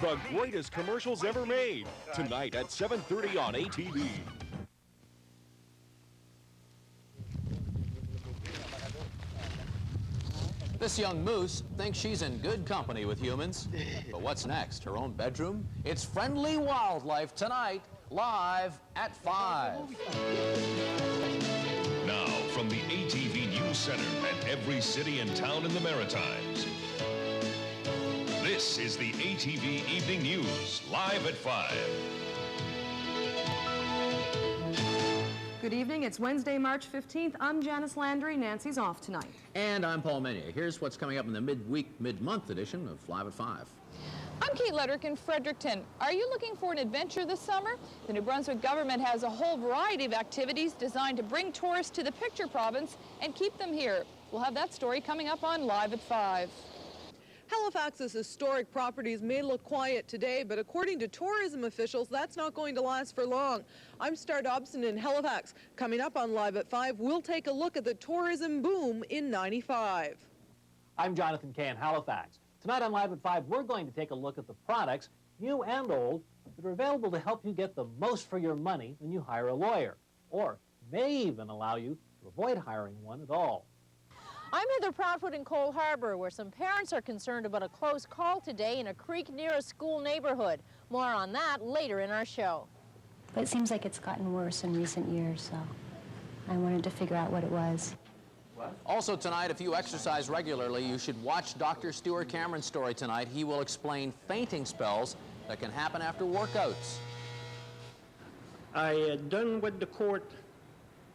The greatest commercials ever made. Tonight at 7:30 on ATV. This young moose thinks she's in good company with humans. But what's next? Her own bedroom? It's friendly wildlife tonight, live at 5. Now, from the ATV News Center at every city and town in the Maritimes, this is the ATV Evening News, live at 5. Good evening. It's Wednesday, March 15th. I'm Janice Landry. Nancy's off tonight. And I'm Paul Mennier. Here's what's coming up in the midweek, mid-month edition of Live at 5. I'm Kate Ledrick in Fredericton. Are you looking for an adventure this summer? The New Brunswick government has a whole variety of activities designed to bring tourists to the Picture Province and keep them here. We'll have that story coming up on Live at 5. Halifax's historic properties may look quiet today, but according to tourism officials, that's not going to last for long. I'm Star Dobson in Halifax. Coming up on Live at 5, we'll take a look at the tourism boom in '95. I'm Jonathan Kay in Halifax. Tonight on Live at 5, we're going to take a look at the products, new and old, that are available to help you get the most for your money when you hire a lawyer, or may even allow you to avoid hiring one at all. I'm Heather Proudfoot in Cole Harbour, where some parents are concerned about a close call today in a creek near a school neighborhood. More on that later in our show. But it seems like it's gotten worse in recent years, so I wanted to figure out what it was. Also tonight, if you exercise regularly, you should watch Dr. Stuart Cameron's story tonight. He will explain fainting spells that can happen after workouts. I had done what the court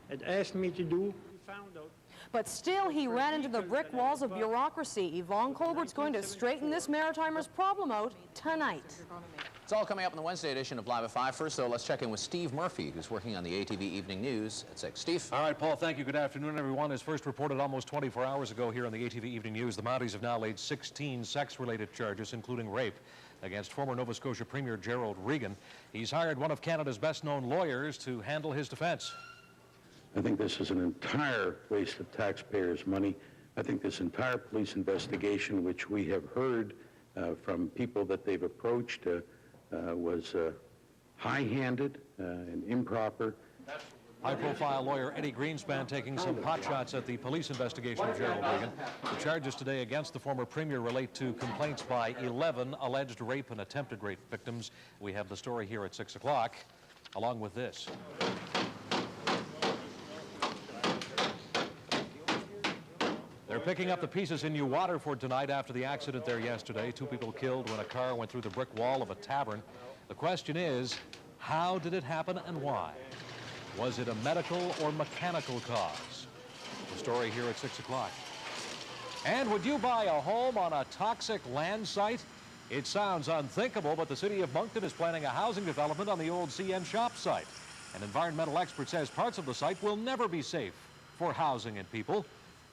had asked me to do. Found out. But still, he ran into the brick walls of bureaucracy. Yvonne Colbert's going to straighten this Maritimer's problem out tonight. It's all coming up in the Wednesday edition of Live at 5. First, though, let's check in with Steve Murphy, who's working on the ATV Evening News at 6. Steve? All right, Paul, thank you. Good afternoon, everyone. As first reported almost 24 hours ago here on the ATV Evening News, the Mounties have now laid 16 sex-related charges, including rape, against former Nova Scotia Premier Gerald Regan. He's hired one of Canada's best-known lawyers to handle his defense. I think this is an entire waste of taxpayers' money. I think this entire police investigation, which we have heard from people that they've approached, was high-handed and improper. High-profile lawyer Eddie Greenspan taking some potshots at the police investigation of Gerald Regan. The charges today against the former premier relate to complaints by 11 alleged rape and attempted rape victims. We have the story here at 6 o'clock, along with this. They're picking up the pieces in New Waterford tonight after the accident there yesterday. 2 people killed when a car went through the brick wall of a tavern. The question is, how did it happen and why? Was it a medical or mechanical cause? The story here at 6 o'clock. And would you buy a home on a toxic land site? It sounds unthinkable, but the city of Moncton is planning a housing development on the old CN shop site. An environmental expert says parts of the site will never be safe for housing and people.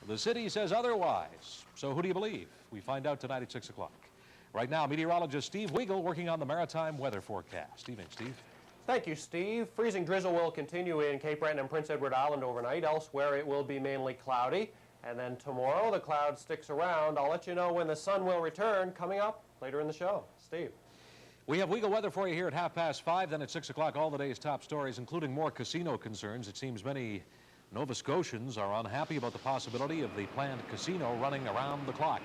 The city says otherwise. So who do you believe? We find out tonight at 6 o'clock. Right now, meteorologist Steve Weigel working on the maritime weather forecast. Evening, Steve. Thank you, Steve. Freezing drizzle will continue in Cape Breton and Prince Edward Island overnight. Elsewhere, it will be mainly cloudy. And then tomorrow, the cloud sticks around. I'll let you know when the sun will return coming up later in the show. Steve. We have Weigel weather for you here at 5:30. Then at 6 o'clock, all the day's top stories, including more casino concerns. It seems many Nova Scotians are unhappy about the possibility of the planned casino running around the clock,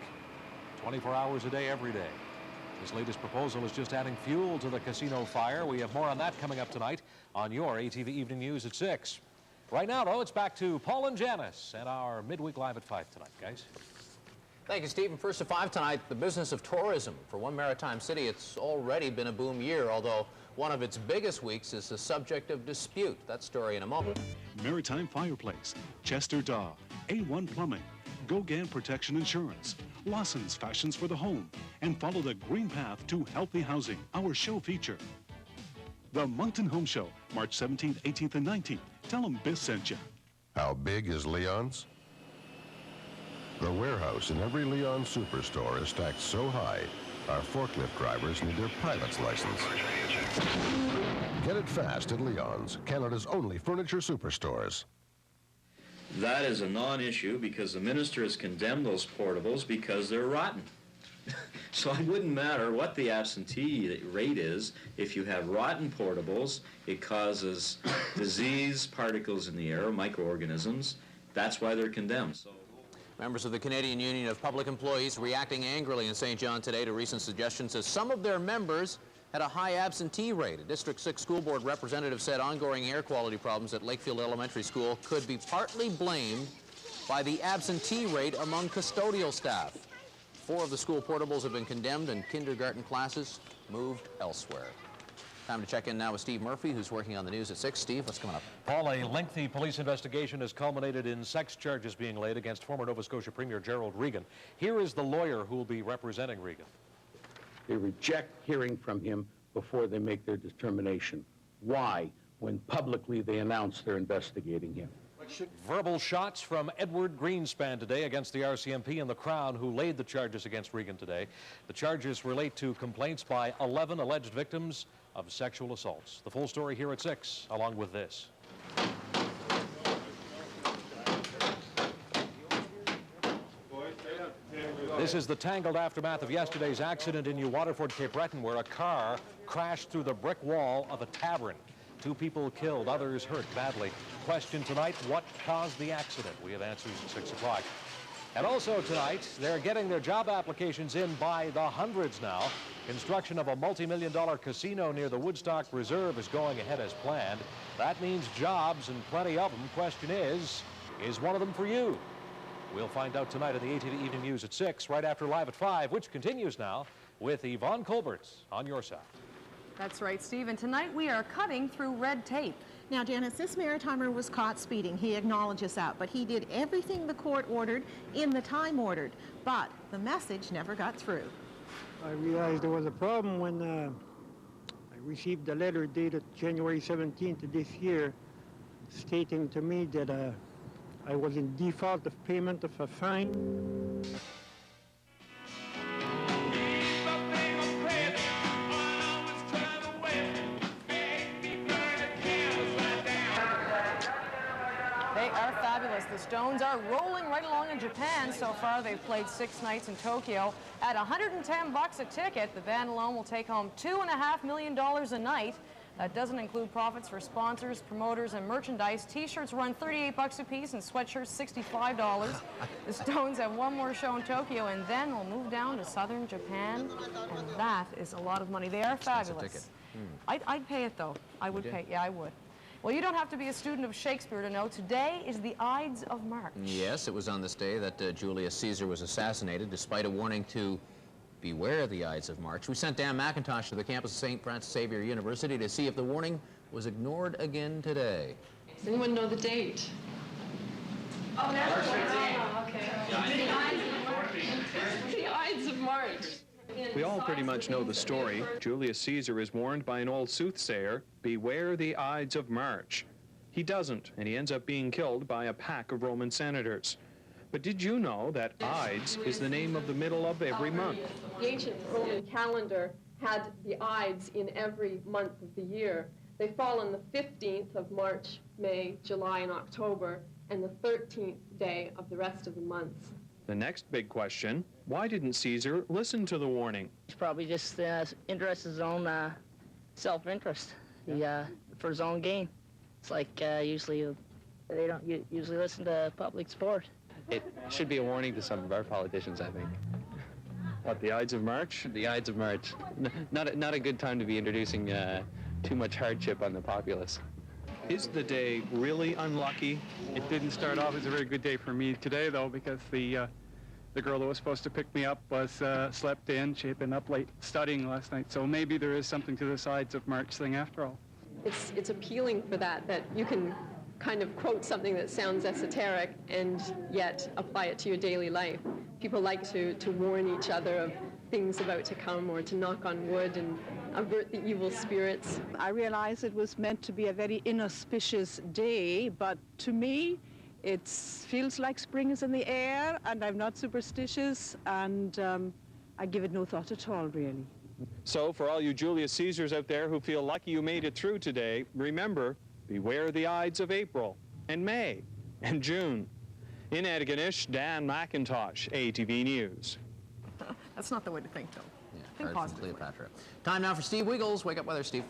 24 hours a day, every day. This latest proposal is just adding fuel to the casino fire. We have more on that coming up tonight on your ATV Evening News at 6. Right now, though, it's back to Paul and Janice and our midweek Live at 5 tonight, guys. Thank you, Steve. And first at 5 tonight, the business of tourism. For one maritime city, it's already been a boom year, although one of its biggest weeks is the subject of dispute. That story in a moment. Maritime Fireplace, Chester Daw, A1 Plumbing, Gauguin Protection Insurance, Lawson's Fashions for the Home, and follow the green path to healthy housing. Our show feature. The Moncton Home Show, March 17th, 18th, and 19th. Tell them Biss sent you. How big is Leon's? The warehouse in every Leon superstore is stacked so high, our forklift drivers need their pilot's license. Get it fast at Leon's, Canada's only furniture superstores. That is a non-issue because the minister has condemned those portables because they're rotten. So it wouldn't matter what the absentee rate is. If you have rotten portables, it causes disease, particles in the air, microorganisms. That's why they're condemned. Members of the Canadian Union of Public Employees reacting angrily in St. John today to recent suggestions as some of their members had a high absentee rate. A District 6 school board representative said ongoing air quality problems at Lakefield Elementary School could be partly blamed by the absentee rate among custodial staff. 4 of the school portables have been condemned and kindergarten classes moved elsewhere. Time to check in now with Steve Murphy, who's working on the news at 6. Steve, what's coming up? Paul, a lengthy police investigation has culminated in sex charges being laid against former Nova Scotia Premier Gerald Regan. Here is the lawyer who will be representing Regan. They reject hearing from him before they make their determination. Why, when publicly they announce they're investigating him? Verbal shots from Edward Greenspan today against the RCMP and the Crown, who laid the charges against Regan today. The charges relate to complaints by 11 alleged victims of sexual assaults. The full story here at 6, along with this. This is the tangled aftermath of yesterday's accident in New Waterford, Cape Breton, where a car crashed through the brick wall of a tavern. 2 people killed, others hurt badly. Question tonight, what caused the accident? We have answers at 6 o'clock. And also tonight, they're getting their job applications in by the hundreds now. Construction of a multi-million-dollar casino near the Woodstock Reserve is going ahead as planned. That means jobs and plenty of them. Question is one of them for you? We'll find out tonight on the ATV Evening News at 6, right after Live at 5, which continues now with Yvonne Colbert on your side. That's right, Steve. And tonight we are cutting through red tape. Now, Janice, this Maritimer was caught speeding. He acknowledges that, but he did everything the court ordered in the time ordered. But the message never got through. I realized there was a problem when I received a letter dated January 17th of this year stating to me that I was in default of payment of a fine. They are fabulous. The Stones are rolling right along in Japan. So far, they've played 6 nights in Tokyo. At $110 a ticket, the band alone will take home $2.5 million a night. That doesn't include profits for sponsors, promoters, and merchandise. T-shirts run $38 a piece and sweatshirts $65. The Stones have one more show in Tokyo, and then they'll move down to southern Japan, and that is a lot of money. They are fabulous. I'd pay it, though. I would pay. Yeah, I would. Well, you don't have to be a student of Shakespeare to know today is the Ides of March. Yes, it was on this day that Julius Caesar was assassinated, despite a warning to beware the Ides of March. We sent Dan McIntosh to the campus of St. Francis Xavier University to see if the warning was ignored again today. Does anyone know the date? Oh, that's March 15th. Okay. The Ides of March. We all pretty much know the story. Julius Caesar is warned by an old soothsayer, beware the Ides of March. He doesn't, and he ends up being killed by a pack of Roman senators. But did you know that Ides is the name of the middle of every month? The ancient Roman calendar had the Ides in every month of the year. They fall on the 15th of March, May, July, and October, and the 13th day of the rest of the months. The next big question, why didn't Caesar listen to the warning? He's probably just interested in his own self-interest, for his own gain. It's like usually they don't usually listen to public support. It should be a warning to some of our politicians, I think. What, the Ides of March? The Ides of March. Not a good time to be introducing too much hardship on the populace. Is the day really unlucky? It didn't start off as a very good day for me today, though, because the girl that was supposed to pick me up was slept in. She had been up late studying last night, so maybe there is something to this Ides of March thing after all. It's appealing for that you can kind of quote something that sounds esoteric and yet apply it to your daily life. People like to warn each other of things about to come, or to knock on wood and avert the evil spirits. I realize it was meant to be a very inauspicious day, but to me it feels like spring is in the air, and I'm not superstitious, and I give it no thought at all, really. So for all you Julius Caesars out there who feel lucky you made it through today, remember, beware the Ides of April and May and June. In Antigonish, Dan McIntosh, ATV News. That's not the way to think, though. Yeah, Think heard from positively. Cleopatra. Time now for Steve Wiggles. Wake up weather, Steve.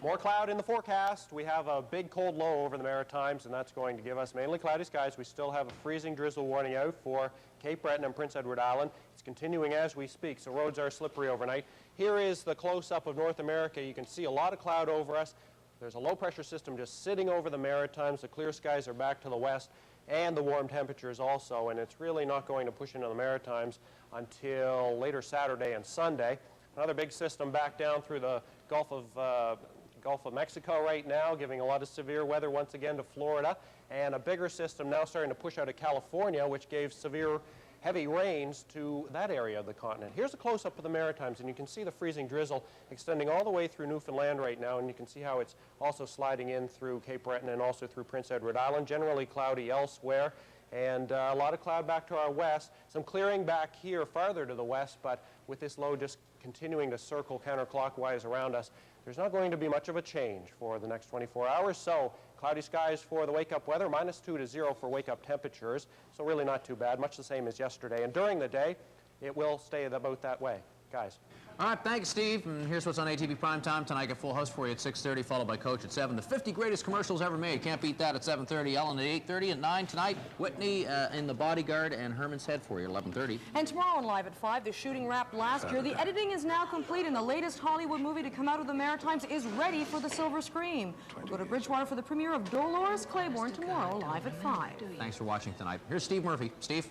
More cloud in the forecast. We have a big cold low over the Maritimes, and that's going to give us mainly cloudy skies. We still have a freezing drizzle warning out for Cape Breton and Prince Edward Island. It's continuing as we speak, so roads are slippery overnight. Here is the close-up of North America. You can see a lot of cloud over us. There's a low-pressure system just sitting over the Maritimes. The clear skies are back to the west, and the warm temperatures also, and it's really not going to push into the Maritimes until later Saturday and Sunday. Another big system back down through the Gulf of Mexico right now, giving a lot of severe weather once again to Florida, and a bigger system now starting to push out of California, which gave severe heavy rains to that area of the continent. Here's a close-up of the Maritimes, and you can see the freezing drizzle extending all the way through Newfoundland right now, and you can see how it's also sliding in through Cape Breton and also through Prince Edward Island. Generally cloudy elsewhere, and a lot of cloud back to our west. Some clearing back here farther to the west, but with this low just continuing to circle counterclockwise around us, there's not going to be much of a change for the next 24 hours. So cloudy skies for the wake-up weather, -2 to 0 for wake-up temperatures. So really not too bad, much the same as yesterday. And during the day, it will stay about that way. Guys. All right, thanks, Steve. And here's what's on ATV Primetime tonight. Got Full House for you at 6:30, followed by Coach at 7. The 50 greatest commercials ever made. Can't beat that at 7:30. Ellen at 8:30. At 9 tonight, Whitney in The Bodyguard and Herman's Head for you at 11:30. And tomorrow on Live at 5, the shooting wrapped last year. The editing is now complete, and the latest Hollywood movie to come out of the Maritimes is ready for the silver screen. We'll go to Bridgewater for the premiere of Dolores Claiborne tomorrow, live at 5. Thanks for watching tonight. Here's Steve Murphy. Steve?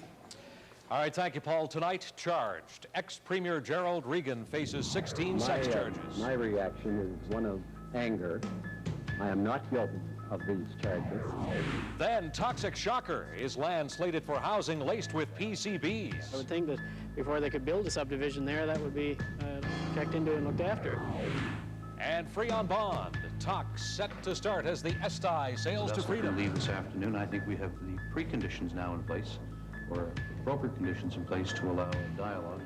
All right, thank you, Paul. Tonight, charged. Ex-Premier Gerald Regan faces 16 sex charges. My reaction is one of anger. I am not guilty of these charges. Then, toxic shocker. Is land slated for housing laced with PCBs? I would think that before they could build a subdivision there, that would be checked into and looked after. And free on bond. Talks set to start as the Esti sails to freedom. Leave this afternoon. I think we have the preconditions now in place, or appropriate conditions in place to allow a dialogue.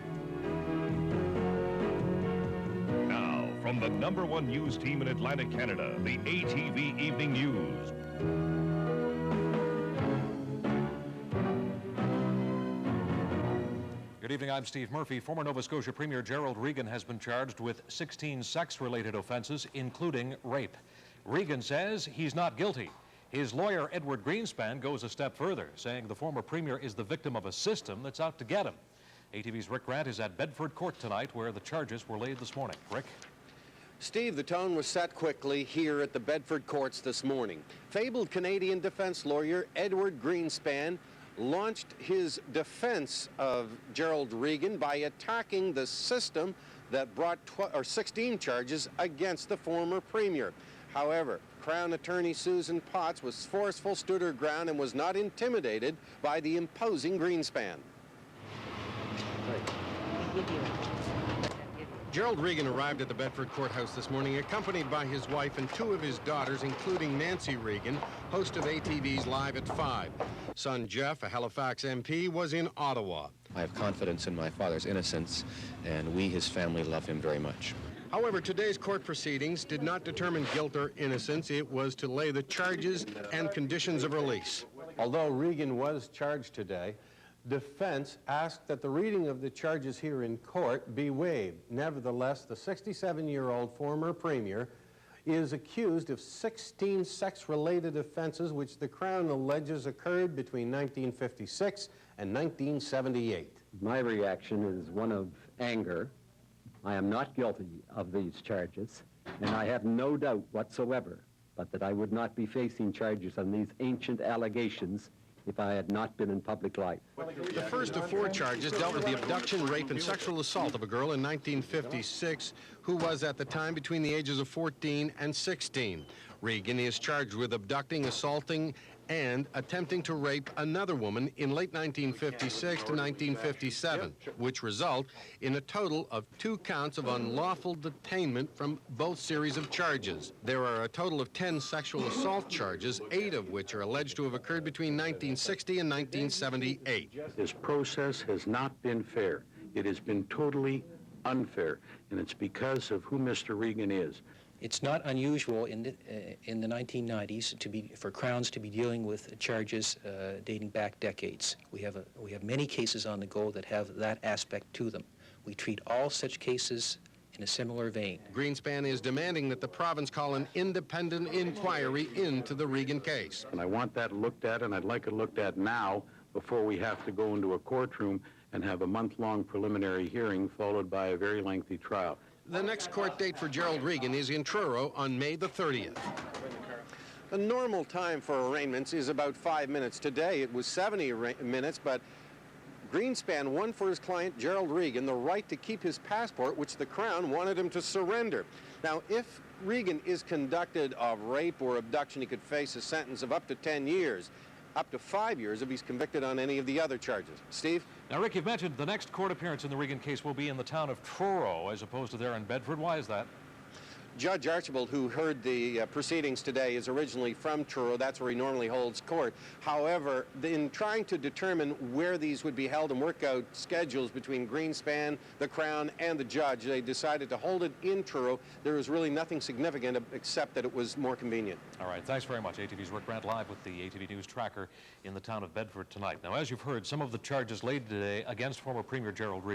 Now, from the #1 news team in Atlantic Canada, the ATV Evening News. Good evening, I'm Steve Murphy. Former Nova Scotia Premier Gerald Regan has been charged with 16 sex-related offenses, including rape. Regan says he's not guilty. His lawyer, Edward Greenspan, goes a step further, saying the former premier is the victim of a system that's out to get him. ATV's Rick Grant is at Bedford Court tonight, where the charges were laid this morning. Rick? Steve, the tone was set quickly here at the Bedford courts this morning. Fabled Canadian defense lawyer Edward Greenspan launched his defense of Gerald Regan by attacking the system that brought 16 charges against the former premier. However, Crown Attorney Susan Potts was forceful, stood her ground, and was not intimidated by the imposing Greenspan. Gerald Regan arrived at the Bedford Courthouse this morning accompanied by his wife and 2 of his daughters, including Nancy Regan, host of ATV's Live at 5. Son Jeff, a Halifax MP, was in Ottawa. I have confidence in my father's innocence, and we, his family, love him very much. However, today's court proceedings did not determine guilt or innocence. It was to lay the charges and conditions of release. Although Regan was charged today, defense asked that the reading of the charges here in court be waived. Nevertheless, the 67-year-old former premier is accused of 16 sex-related offenses which the Crown alleges occurred between 1956 and 1978. My reaction is one of anger. I am not guilty of these charges, and I have no doubt whatsoever but that I would not be facing charges on these ancient allegations if I had not been in public life. The first of 4 charges dealt with the abduction, rape, and sexual assault of a girl in 1956 who was at the time between the ages of 14 and 16. Regan is charged with abducting, assaulting, and attempting to rape another woman in late 1956 to 1957, which result in a total of 2 counts of unlawful detainment from both series of charges. There are a total of 10 sexual assault charges, 8 of which are alleged to have occurred between 1960 and 1978. This process has not been fair. It has been totally unfair, and it's because of who Mr. Regan is. It's not unusual in the 1990s for Crowns to be dealing with charges dating back decades. We have many cases on the go that have that aspect to them. we treat all such cases in a similar vein. Greenspan is demanding that the province call an independent inquiry into the Regan case. And I want that looked at, and I'd like it looked at now before we have to go into a courtroom and have a month-long preliminary hearing followed by a very lengthy trial. The next court date for Gerald Regan is in Truro on May the 30th. The normal time for arraignments is about 5 minutes. Today it was 70 minutes, but Greenspan won for his client Gerald Regan the right to keep his passport, which the Crown wanted him to surrender. Now, if Regan is convicted of rape or abduction, he could face a sentence of up to 10 years, up to 5 years if he's convicted on any of the other charges. Steve? Now, Rick, you've mentioned the next court appearance in the Regan case will be in the town of Truro as opposed to there in Bedford. Why is that? Judge Archibald, who heard the proceedings today, is originally from Truro. That's where he normally holds court. However, in trying to determine where these would be held and work out schedules between Greenspan, the Crown, and the judge, they decided to hold it in Truro. There was really nothing significant except that it was more convenient. All right, thanks very much. ATV's Rick Grant live with the ATV News Tracker in the town of Bedford tonight. Now, as you've heard, some of the charges laid today against former Premier Gerald Regan